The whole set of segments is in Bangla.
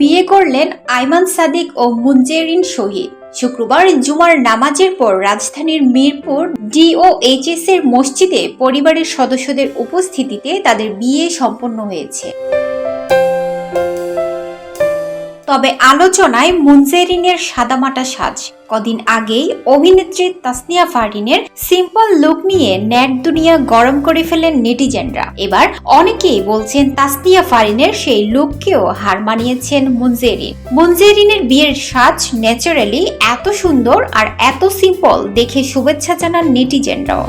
বিয়ে করলেন আইমান সাদিক ও মুনজেরিন শহীদ। শুক্রবার জুমার নামাজের পর রাজধানীর মিরপুর ডিওএইচএস এর মসজিদে পরিবারের সদস্যদের উপস্থিতিতে তাদের বিয়ে সম্পন্ন হয়েছে। তবে আলোচনায় মুনজেরিনের সাদামাটা সাজ। কদিন আগেই অভিনেত্রী তাসনিয়া ফারিনের সিম্পল লুক নিয়ে নেট দুনিয়া গরম করে ফেলেন নেটিজেনরা। এবার অনেকেই বলছেন তাসনিয়া ফারিনের সেই লুককেও হার মানিয়েছেন মুনজেরিন। মুনজেরিনের বিয়ের সাজ ন্যাচারালি এত সুন্দর আর এত সিম্পল দেখে শুভেচ্ছা জানান নেটিজেনরাও।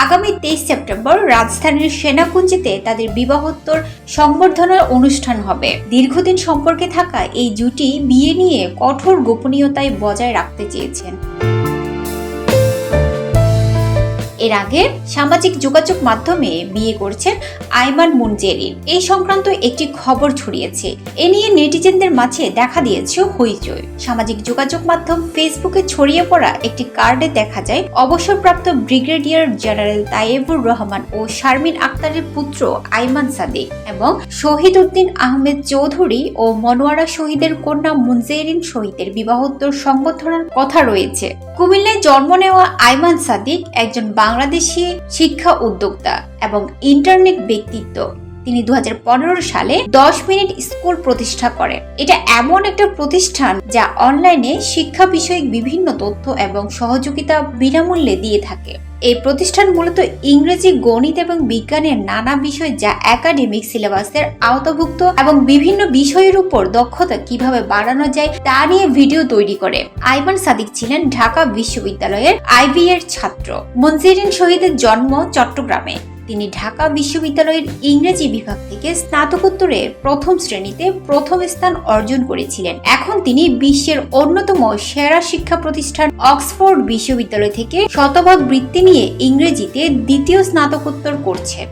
আগামী 23 সেপ্টেম্বর রাজধানীর সেনাকুঞ্জিতে তাদের বিবাহোত্তর সংবর্ধনার অনুষ্ঠান হবে। দীর্ঘদিন সম্পর্কে থাকা এই জুটি বিয়ে নিয়ে কঠোর গোপনীয়তায় বজায় রাখতে চেয়েছেন। এর আগে সামাজিক যোগাযোগ মাধ্যমে বিয়ে করছেন আইমান মুনজেরিন। এই সংক্রান্ত একটি খবর ছড়িয়েছে। এ নিয়ে নেটিজেনদের মাঝে দেখা দিয়েছে হইচই। সামাজিক যোগাযোগ মাধ্যম ফেসবুকে ছড়িয়ে পড়া একটি কার্ডে দেখা যায় অবসরপ্রাপ্ত ব্রিগেডিয়ার জেনারেল তাইয়েবুর রহমান ও শারমিন আক্তারের পুত্র আইমান সাদিক এবং শহীদ উদ্দিন আহমেদ চৌধুরী ও মনোয়ারা শহীদের কন্যা মুনজেরিন শহীদের বিবাহোত্তর সংবর্ধনার কথা রয়েছে। কুমিল্লায় জন্ম নেওয়া আইমান সাদিক একজন বাংলাদেশি শিক্ষা উদ্যোক্তা এবং ইন্টারনেট ব্যক্তিত্ব। তিনি 2015 সালে 10 মিনিট স্কুল প্রতিষ্ঠা করেন। এটা এমন একটা প্রতিষ্ঠান যা অনলাইনে শিক্ষা বিষয়ক বিভিন্ন তথ্য এবং সহযোগিতা বিনামূল্যে দিয়ে থাকে। এই প্রতিষ্ঠান মূলত ইংরেজি, গণিত এবং বিজ্ঞানের নানা বিষয় যা একাডেমিক সিলেবাসের আওতাভুক্ত এবং বিভিন্ন বিষয়ের উপর দক্ষতা কিভাবে বাড়ানো যায় তা নিয়ে ভিডিও তৈরি করে। আইমান সাদিক ছিলেন ঢাকা বিশ্ববিদ্যালয়ের আইবি এর ছাত্র। মুনজেরিন শহীদের জন্ম চট্টগ্রামে। তিনি ঢাকা বিশ্ববিদ্যালয়ের ইংরেজি বিভাগ থেকে স্নাতকোত্তরের প্রথম শ্রেণীতে প্রথম স্থান অর্জন করেছিলেন। এখন তিনি বিশ্বের অন্যতম সেরা শিক্ষা প্রতিষ্ঠান অক্সফোর্ড বিশ্ববিদ্যালয় থেকে শতভাগ বৃত্তি নিয়ে ইংরেজিতে দ্বিতীয় স্নাতকোত্তর করছেন।